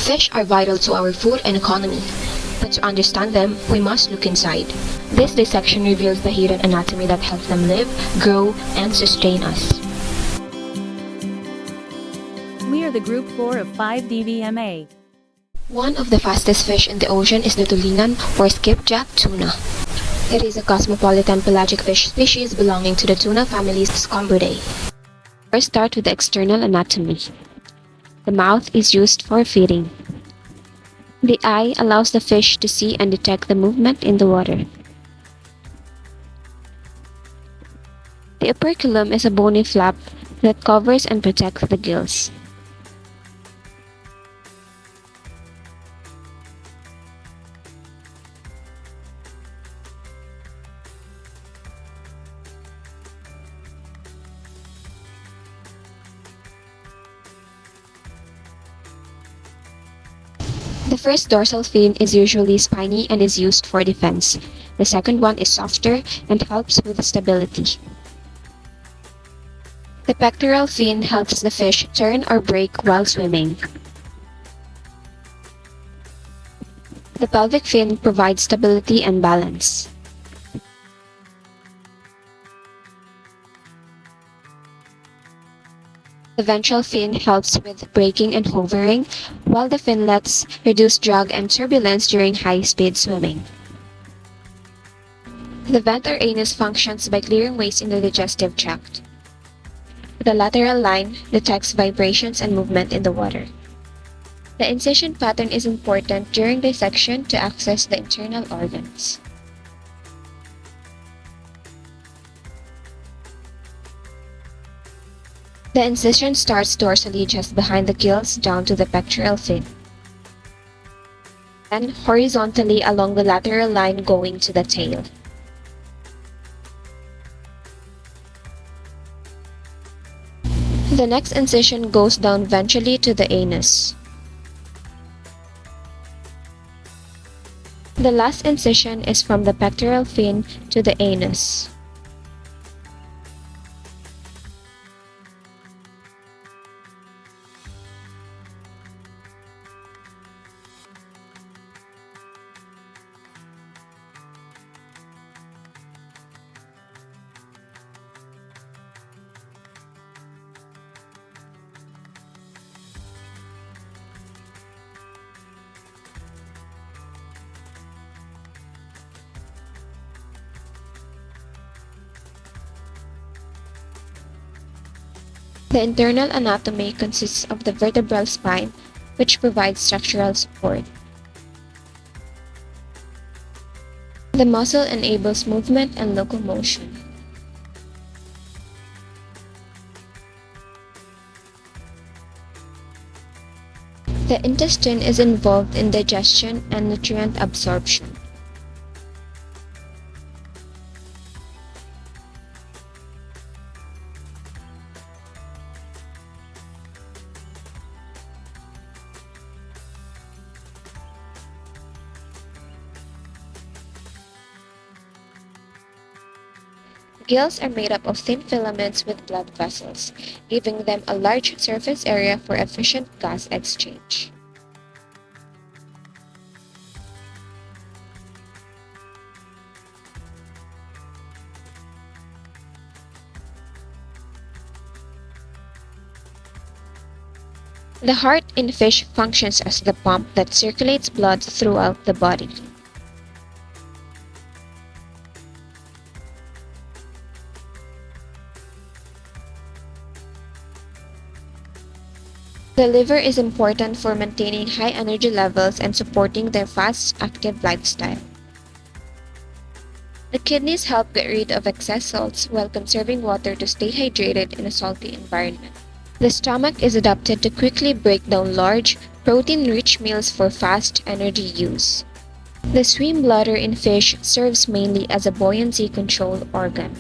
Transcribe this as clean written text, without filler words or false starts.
Fish are vital to our food and economy, but to understand them, we must look inside. This dissection reveals the hidden anatomy that helps them live, grow, and sustain us. We are the Group 4 of 5 DVMA. One of the fastest fish in the ocean is the Tulingan or skipjack tuna. It is a cosmopolitan pelagic fish species belonging to the tuna family Scombridae. First, start with the external anatomy. The mouth is used for feeding. The eye allows the fish to see and detect the movement in the water. The operculum is a bony flap that covers and protects the gills. The first dorsal fin is usually spiny and is used for defense. The second one is softer and helps with stability. The pectoral fin helps the fish turn or brake while swimming. The pelvic fin provides stability and balance. The ventral fin helps with braking and hovering, while the finlets reduce drag and turbulence during high-speed swimming. The vent or anus functions by clearing waste in the digestive tract. The lateral line detects vibrations and movement in the water. The incision pattern is important during dissection to access the internal organs. The incision starts dorsally just behind the gills down to the pectoral fin, then horizontally along the lateral line going to the tail. The next incision goes down ventrally to the anus. The last incision is from the pectoral fin to the anus. The internal anatomy consists of the vertebral spine, which provides structural support. The muscle enables movement and locomotion. The intestine is involved in digestion and nutrient absorption. Gills are made up of thin filaments with blood vessels, giving them a large surface area for efficient gas exchange. The heart in fish functions as the pump that circulates blood throughout the body. The liver is important for maintaining high energy levels and supporting their fast, active lifestyle. The kidneys help get rid of excess salts while conserving water to stay hydrated in a salty environment. The stomach is adapted to quickly break down large, protein-rich meals for fast energy use. The swim bladder in fish serves mainly as a buoyancy control organ.